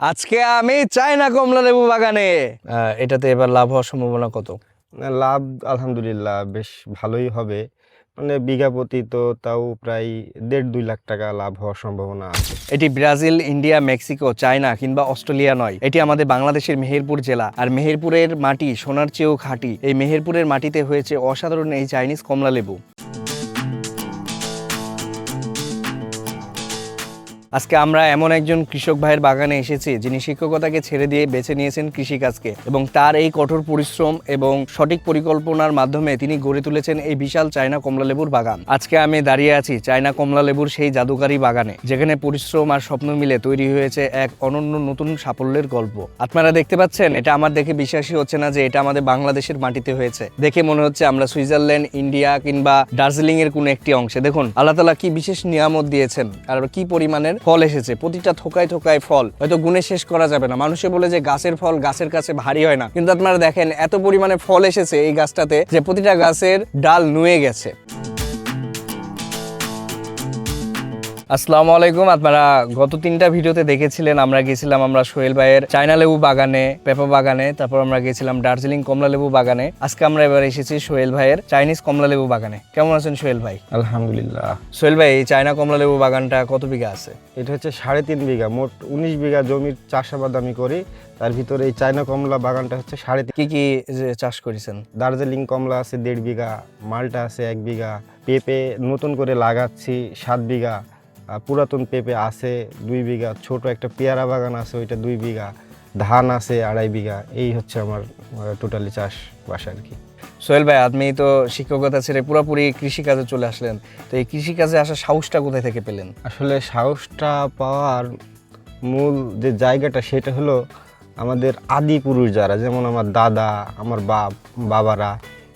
আজকে আমি চায়না কমলা লেবু বাগানে। এটাতে এবার লাভ হওয়ার সম্ভাবনা কত? না, লাভ আলহামদুলিল্লাহ বেশ ভালোই হবে। মানে বিঘা প্রতি তো তাও প্রায় ১.৫-২ লাখ টাকা লাভ হওয়ার সম্ভাবনা আছে। এটি ব্রাজিল, ইন্ডিয়া, মেক্সিকো, চায়না কিংবা অস্ট্রেলিয়া নয়, এটি আমাদের বাংলাদেশের মেহেরপুর জেলা। আর মেহেরপুরের মাটি সোনার চেয়েও খাঁটি। এই মেহেরপুরের মাটিতে হয়েছে অসাধারণ এই চাইনিজ কমলা লেবু। আজকে আমরা এমন একজন কৃষক ভাইয়ের বাগানে এসেছি যিনি শিক্ষকতাকে ছেড়ে দিয়ে বেছে নিয়েছেন কৃষিকাজকে, এবং তার এই কঠোর পরিশ্রম এবং সঠিক পরিকল্পনার মাধ্যমে তিনি গড়ে তুলেছেন এই বিশাল চায়না কমলা লেবুর বাগান। আজকে আমি দাঁড়িয়ে আছি চায়না কমলা লেবুর সেই জাদুকারী বাগানে, যেখানে পরিশ্রম আর স্বপ্ন মিলে তৈরি হয়েছে এক অনন্য নতুন সাফল্যের গল্প। আপনারা দেখতে পাচ্ছেন, এটা আমার দেখে বিশ্বাসই হচ্ছে না যে এটা আমাদের বাংলাদেশের মাটিতে হয়েছে। দেখে মনে হচ্ছে আমরা সুইজারল্যান্ড, ইন্ডিয়া কিংবা দার্জিলিং এর কোনো একটি অংশে। দেখুন আল্লাহ তাআলা কি বিশেষ নিয়ামত দিয়েছেন আর কি পরিমাণের ফল এসেছে। প্রতিটা থোকায় থোকায় ফল, হয়তো গুণে শেষ করা যাবে না। মানুষে বলে যে গাছের ফল গাছের কাছে ভারী হয় না, কিন্তু আপনারা দেখেন এত পরিমাণে ফল এসেছে এই গাছটাতে যে প্রতিটা গাছের ডাল নুয়ে গেছে। আসসালামু আলাইকুম। আপনারা গত 3টা ভিডিওতে দেখেছিলেন আমরা গেছিলাম সোহেল ভাইয়ের চায়না লেবু বাগানে, পেঁপা বাগানে, তারপর আমরা গেছিলাম দার্জিলিং কমলা লেবু বাগানে। আজকে আমরা এবার এসেছি সোহেল ভাইয়ের চাইনিজ কমলা লেবু বাগানে। কেমন আছেন সোহেল ভাই? আলহামদুলিল্লাহ। সোহেল ভাই, এই চায়না কমলা লেবু বাগানটা কত বিঘা আছে? এটা হচ্ছে 3.5 বিঘা, মোট 19 বিঘা জমির চাষাবাদ আমি করি। তার ভিতরে এই চায়না কমলা বাগানটা হচ্ছে 3.5। কি কি যে চাষ করেছেন? দার্জিলিং কমলা আছে 1.5 বিঘা, মালটা আছে 1 বিঘা, পেঁপে নতুন করে লাগাচ্ছি 7 বিঘা, পুরাতন পেঁপে আছে 2 বিঘা, ছোট একটা পেয়ারা বাগান আছে ওইটা 2 বিঘা, ধান আছে 2.5 বিঘা। এই হচ্ছে আমার টোটালি চাষবাস আর কি। সোহেল ভাই, আপনি তো শিক্ষকতা ছেড়ে পুরোপুরি কৃষিকাজে চলে আসলেন, তো এই কৃষিকাজে আসার সাহসটা কোথায় থেকে পেলেন? আসলে সাহসটা পাওয়ার মূল যে জায়গাটা সেটা হলো আমাদের আদি পুরুষ যারা, যেমন আমার দাদা, আমার বাবারা,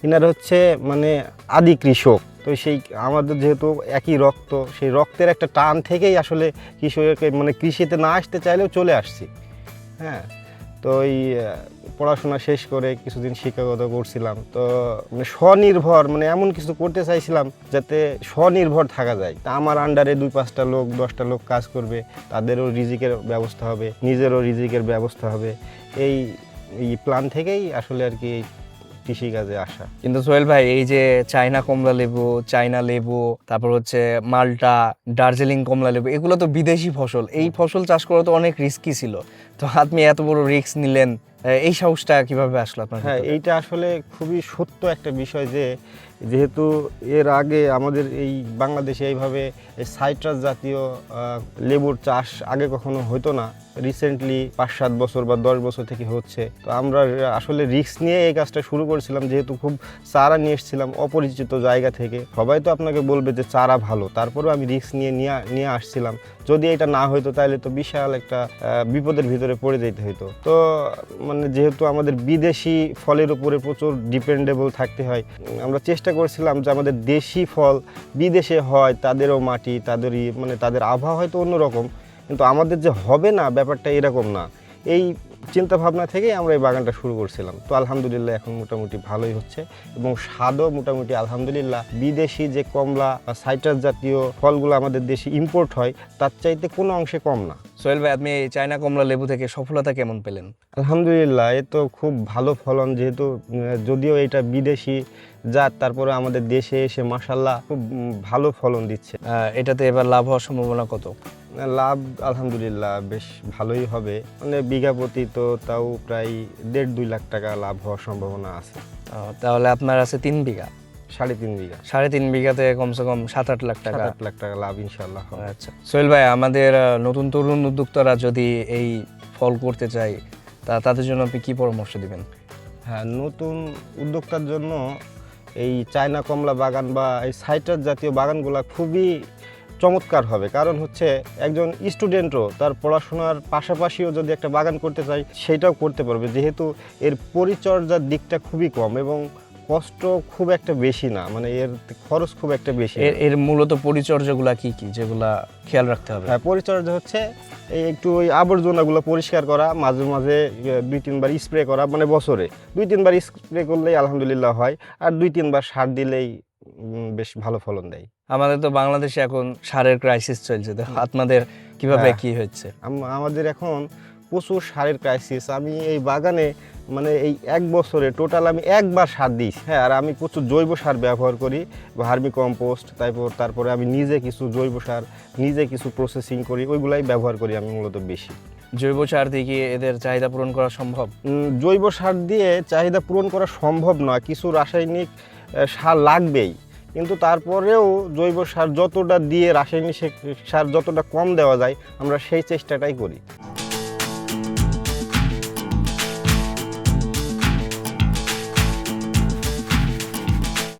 এনারা হচ্ছে মানে আদি কৃষক। তো সেই আমাদের যেহেতু একই রক্ত, সেই রক্তের একটা টান থেকেই আসলে কৃষককে মানে কৃষিতে না আসতে চাইলেও চলে আসছি। হ্যাঁ, তো এই পড়াশোনা শেষ করে কিছুদিন শিক্ষকতা করছিলাম। তো মানে স্বনির্ভর মানে এমন কিছু করতে চাইছিলাম যাতে স্বনির্ভর থাকা যায়। তা আমার আন্ডারে 2-5টা লোক 10টা লোক কাজ করবে, তাদেরও রিজিকের ব্যবস্থা হবে, নিজেরও রিজিকের ব্যবস্থা হবে। এই এই প্ল্যান থেকেই আসলে আর কি কৃষিকাজে আসা। কিন্তু সোহেল ভাই, এই যে চায়না কমলা লেবু, চায়না লেবু, তারপর হচ্ছে মাল্টা, দার্জিলিং কমলা লেবু, এগুলো তো বিদেশি ফসল। এই ফসল চাষ করা তো অনেক রিস্কি ছিল, তো আপনি এত বড় রিস্ক নিলেন, এই সাহসটা কিভাবে আসলো আপনার? হ্যাঁ, এইটা আসলে খুবই সত্য একটা বিষয় যে যেহেতু এর আগে আমাদের এই বাংলাদেশে এইভাবে সাইট্রাস জাতীয় লেবুর চাষ আগে কখনো হতো না। রিসেন্টলি 5-7 বছর বা 10 বছর থেকে হচ্ছে। তো আমরা আসলে রিস্ক নিয়ে এই কাজটা শুরু করেছিলাম, যেহেতু খুব চারা নিয়ে এসেছিলাম অপরিচিত জায়গা থেকে। সবাই তো আপনাকে বলবে যে চারা ভালো, তারপরেও আমি রিস্ক নিয়ে আসছিলাম। যদি এটা না হইতো তাহলে তো বিশাল একটা বিপদের ভিতরে পড়ে যেতে হইতো। তো মানে যেহেতু আমাদের বিদেশি ফলের উপরে প্রচুর ডিপেন্ডেবল থাকতে হয়, আমরা চেষ্টা করছিলাম যে আমাদের দেশি ফল বিদেশে হয়, তাদেরও মাটি, তাদেরই মানে তাদের আবহাওয়া হয়তো অন্যরকম, কিন্তু আমাদের যে হবে না ব্যাপারটা এরকম না। এই চিন্তা ভাবনা থেকেই আমরা এই বাগানটা শুরু করছিলাম। তো আলহামদুলিল্লাহ এখন মোটামুটি ভালোই হচ্ছে, এবং স্বাদও মোটামুটি আলহামদুলিল্লাহ বিদেশি যে কমলা বা সাইট্রাস জাতীয় ফলগুলো আমাদের দেশে ইম্পোর্ট হয় তার চাইতে কোনো অংশে কম না। সোহেল ভাই, আপনি এই চায়না কমলা লেবু থেকে সফলতা কেমন পেলেন? আলহামদুলিল্লাহ, এ তো খুব ভালো ফলন। যেহেতু যদিও এটা বিদেশি জাত, তারপরে আমাদের দেশে এসে মাশাআল্লাহ খুব ভালো ফলন দিচ্ছে। এটাতে এবার লাভ হওয়ার সম্ভাবনা কত? লাভ আলহামদুলিল্লাহ বেশ ভালোই হবে। মানে বিঘা প্রতি তো তাও প্রায় 1.5-2 লাখ টাকা লাভ হওয়ার সম্ভাবনা আছে। তাহলে আপনার আছে 3 বিঘা। 3.5 বিঘা, 3.5 বিঘাতে কমসে কম 7-8 লাখ টাকা। 7-8 লাখ টাকা লাভ ইনশাআল্লাহ হবে। আচ্ছা সোহেল ভাই, আমাদের নতুন তরুণ উদ্যোক্তারা যদি এই ফল করতে চায়, তাদের জন্য আপনি কি পরামর্শ দিবেন? হ্যাঁ, নতুন উদ্যোক্তার জন্য এই চায়না কমলা বাগান বা এই সাইট্রাস জাতীয় বাগানগুলো খুবই চমৎকার হবে। কারণ হচ্ছে একজন স্টুডেন্টও তার পড়াশোনার পাশাপাশিও যদি একটা বাগান করতে চায় সেটাও করতে পারবে, যেহেতু এর পরিচর্যার দিকটা খুবই কম এবং কষ্ট খুব একটা বেশি না, মানে এর খরচ খুব একটা বেশি না। এর মূলত পরিচর্যাগুলা কি কি যেগুলা খেয়াল রাখতে হবে? হ্যাঁ, পরিচর্যা হচ্ছে এই একটু ওই আবর্জনাগুলো পরিষ্কার করা, মাঝে মাঝে 2-3 বার স্প্রে করা, মানে বছরে 2-3 বার স্প্রে করলেই আলহামদুলিল্লাহ হয়, আর 2-3 বার সার দিলেই বেশ ভালো ফলন দেয়। আমাদের তো বাংলাদেশে এখন সারের ক্রাইসিস চলছে, তো আপনাদের কিভাবে হ্যাঁ, কি হচ্ছে? আমাদের এখন প্রচুর সারের ক্রাইসিস। আমি এই বাগানে মানে এই 1 বছরে টোটাল আমি একবার সার দিয়েছি। হ্যাঁ, আর আমি প্রচুর জৈব সার ব্যবহার করি, ভার্মি কম্পোস্ট, তারপরে আমি নিজে কিছু জৈব সার, নিজে কিছু প্রসেসিং করি, ওইগুলাই ব্যবহার করি আমি মূলত বেশি। জৈব সার দিয়ে কি এদের চাহিদা পূরণ করা সম্ভব? জৈব সার দিয়ে চাহিদা পূরণ করা সম্ভব নয়, কিছু রাসায়নিক সার লাগবেই, কিন্তু তারপরেও জৈব সার যতটা দিয়ে রাসায়নিক সার যতটা কম দেওয়া যায় আমরা সেই চেষ্টাটাই করি।